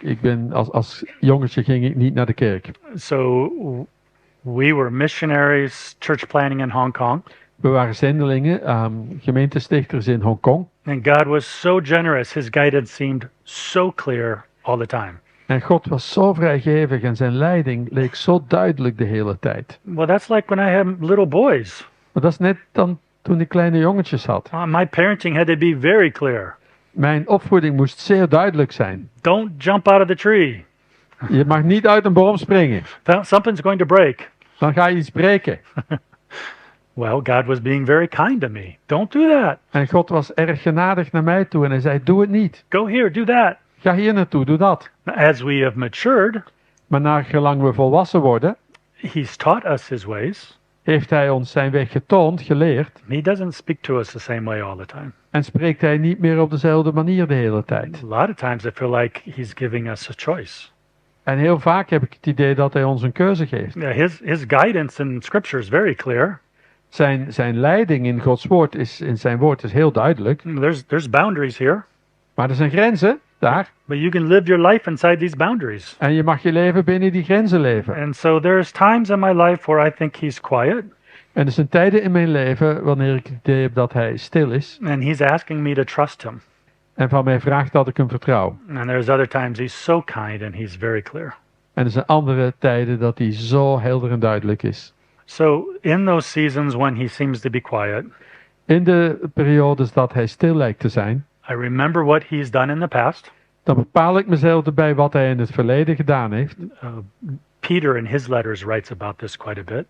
Ik ben als jongetje ging ik niet naar de kerk. So we were missionaries, church planting in Hong Kong. We waren zendelingen, gemeentestichters in Hongkong. And God was so generous. His guidance seemed so clear all the time. En God was zo vrijgevig en zijn leiding leek zo duidelijk de hele tijd. Well, that's like when I had little boys. Maar dat is net dan toen ik kleine jongetjes had. My parenting had to be very clear. Mijn opvoeding moest zeer duidelijk zijn. Don't jump out of the tree. Je mag niet uit een boom springen. Something's going to break. Dan ga je iets breken. Well, God was being very kind to me. Don't do that. En God was erg genadig naar mij toe en hij zei, doe het niet. Go here, do that. Ga hier naartoe, doe dat. As we have matured, Maar naar gelang we volwassen worden, he's taught us his ways. heeft hij ons zijn weg getoond, geleerd. He doesn't speak to us the same way all the time. En spreekt hij niet meer op dezelfde manier de hele tijd. A lot of times I feel like he's giving us a choice. En heel vaak heb ik het idee dat hij ons een keuze geeft. Yeah, his guidance in scripture is very clear. Zijn leiding in Gods woord in zijn woord is heel duidelijk. There's boundaries here, Maar er zijn grenzen daar. but you can live your life inside these boundaries. En je mag je leven binnen die grenzen leven. And so there's times in my life where I think he's quiet, En er zijn tijden in mijn leven wanneer ik het idee heb dat hij stil is. and he's asking me to trust him. En van mij vraagt dat ik hem vertrouw. And there's other times he's so kind and he's very clear. En er zijn andere tijden dat hij zo helder en duidelijk is. So in those seasons when he seems to be quiet, In de periodes dat hij stil lijkt te zijn, I remember what he's done in the past. dan bepaal ik mezelf erbij wat hij in het verleden gedaan heeft. Peter in his letters writes about this quite a bit.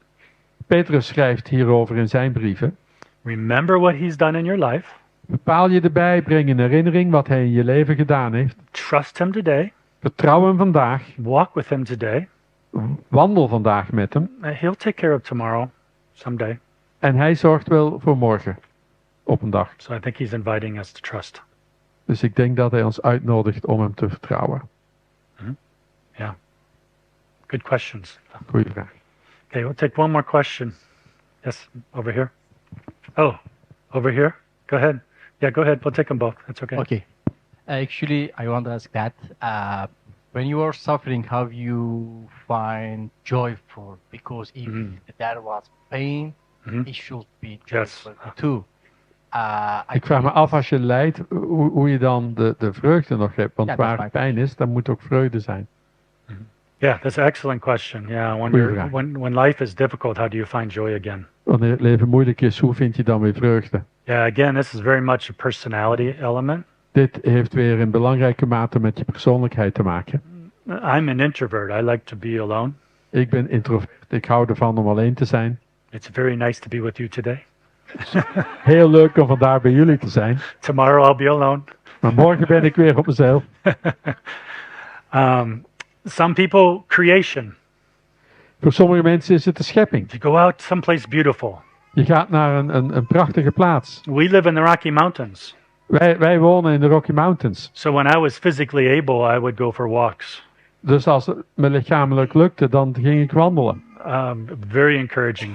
Petrus schrijft hierover in zijn brieven. Remember what he's done in your life. Bepaal je erbij, breng in herinnering wat hij in je leven gedaan heeft. Trust him today. Vertrouw hem vandaag. Walk with him today. Wandel vandaag met hem. He'll take care of tomorrow. someday. En hij zorgt wel voor morgen. Op een dag. So I think he's inviting us to trust. Dus ik denk dat hij ons uitnodigt om hem te vertrouwen. Good questions. Goeie vraag. Okay, we'll take one more question. Yes, over here. Oh, over here. Go ahead. Yeah, go ahead. We'll take them both. That's okay. Okay. Actually, I want to ask that when you are suffering, how you find joyful? Because if there was pain, it should be joyful too. Ik vraag me af als je lijdt, hoe je dan de vreugde nog hebt. Want Ja, waar dat pijn is, dan moet ook vreugde zijn. Yeah, that's an excellent question. Yeah, Goeie vraag. when life is difficult, how do you find joy again? Wanneer het leven moeilijk is, hoe vind je dan weer vreugde? Yeah, again, this is very much a personality element. Dit heeft weer in belangrijke mate met je persoonlijkheid te maken. I'm an introvert. I like to be alone. Ik ben introvert. Ik hou ervan om alleen te zijn. It's very nice to be with you today. Heel leuk om vandaag bij jullie te zijn. Tomorrow I'll be alone. Maar morgen ben ik weer op mezelf. Some people, creation. Voor sommige mensen is het de schepping. You go out someplace beautiful. Je gaat naar een prachtige plaats. We live in the Rocky Mountains. Wij wonen in de Rocky Mountains. So when I was physically able, I would go for walks. Dus als het me lichamelijk lukte, dan ging ik wandelen. Very encouraging.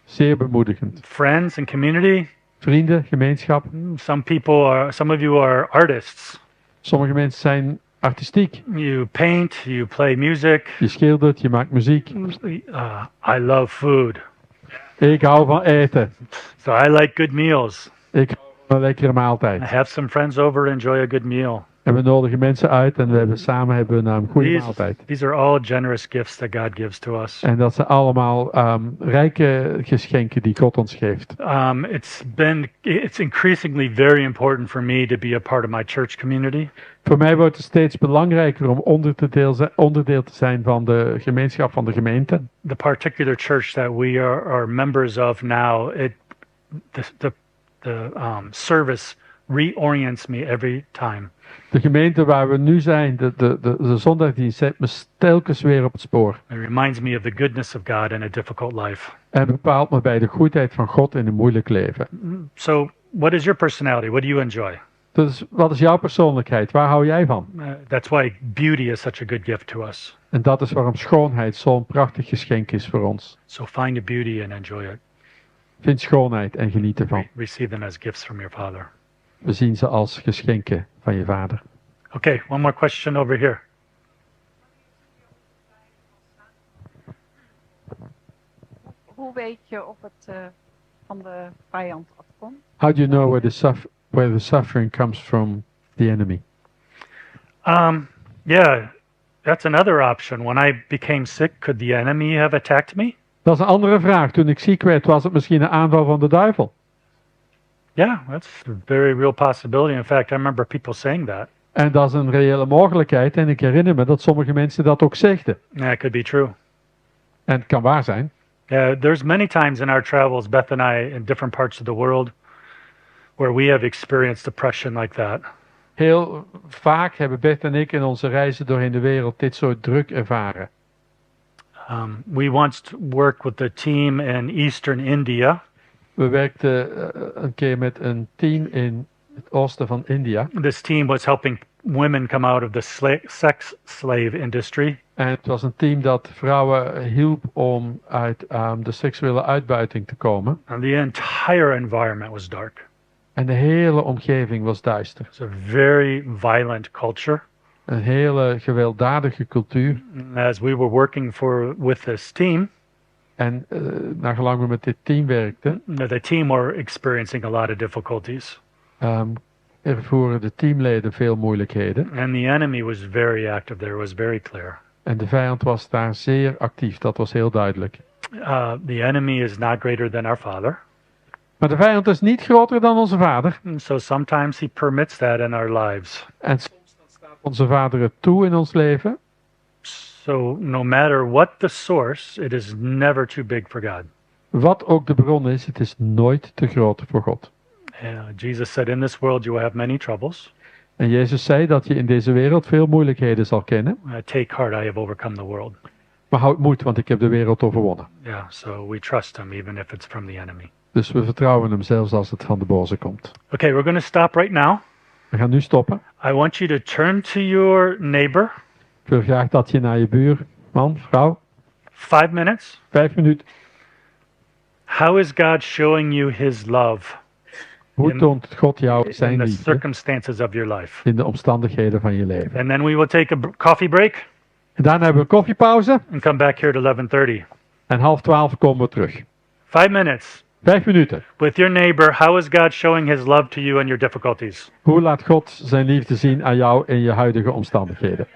Zeer bemoedigend. Friends and community. Vrienden, gemeenschap. Some of you are artists. Sommige mensen zijn artistiek. You paint, you play music. Je schildert, je maakt muziek. I love food. Ik hou van eten. So I like good meals. Ik hou van een lekkere I maaltijd. have some friends over, enjoy a good meal. En we nodigen mensen uit en we hebben samen een goede maaltijd. These are all generous gifts that God gives to us. En dat zijn allemaal rijke geschenken die God ons geeft. It's increasingly very important for me to be a part of my church community. Voor mij wordt het steeds belangrijker om onderdeel te zijn van de gemeenschap van de gemeente. The particular church that we are members of now, the service reorients me every time. De gemeente waar we nu zijn, de zondagdienst, zet me telkens weer op het spoor. It reminds me of the goodness of God in a difficult life. En bepaalt me bij de goedheid van God in een moeilijk leven. So, what is your personality? What do you enjoy? Dus wat is jouw persoonlijkheid? Waar hou jij van? That's why beauty is such a good gift to us. En dat is waarom schoonheid zo'n prachtig geschenk is voor ons. So find the beauty and enjoy it. Vind schoonheid en geniet ervan. Receive them as gifts from your Father. We zien ze als geschenken van je vader. Okay, one more question over here. Hoe weet je of het van de vijand afkomt? How do you know where the suffering comes from the enemy? Yeah, that's another option. When I became sick, could the enemy have attacked me? Dat is een andere vraag. Toen ik ziek werd, was het misschien een aanval van de duivel? Yeah, that's a very real possibility. In fact, I remember people saying that. En dat is een reële mogelijkheid. En ik herinner me dat sommige mensen dat ook zegden. Yeah, it could be true. En het kan waar zijn. Yeah, there's many times in our travels, Beth and I, in different parts of the world, where we have experienced depression like that. Heel vaak hebben Beth en ik in onze reizen doorheen de wereld dit soort druk ervaren. We once worked with a team in Eastern India. We werkten een keer met een team in het oosten van India. This team was helping women come out of the sex slave industry. En het was een team dat vrouwen hielp om uit de seksuele uitbuiting te komen. And the entire environment was dark. En de hele omgeving was duister. It's a very violent culture. Een hele gewelddadige cultuur. As we were working with this team, En naar gelang we met dit team werkten, the team were experiencing a lot of difficulties. ervoeren de teamleden veel moeilijkheden. And the enemy was very active there, was very clear. En de vijand was daar zeer actief, dat was heel duidelijk. The enemy is not greater than our Father. Maar de vijand is niet groter dan onze vader. And so sometimes he permits that in our lives. En soms staat onze vader het toe in ons leven. So no matter what the source, it is never too big for God. Wat ook de bron is, het is nooit te groot voor God. Jesus said, in this world you will have many troubles. En Jezus zei dat je in deze wereld veel moeilijkheden zal kennen. Take heart, I have overcome the world. Maar houd moed, want ik heb de wereld overwonnen. Yeah, so we trust him even if it's from the enemy. Dus we vertrouwen hem zelfs als het van de boze komt. Okay, we're going to stop right now. We gaan nu stoppen. I want you to turn to your neighbor. Ik wil graag dat je naar je buurman, vrouw, 5 minutes. 5 minuten. How is God showing you his love Hoe In- toont God jou in zijn the liefde circumstances of your life? in de omstandigheden van je leven? And then we will take a coffee break En daarna hebben we een koffiepauze. and come back here at 11:30. En 11:30 komen we terug. 5 minutes 5 minuten. with your neighbor. How is God showing his love to you and your difficulties? Hoe laat God zijn liefde zien aan jou in je huidige omstandigheden?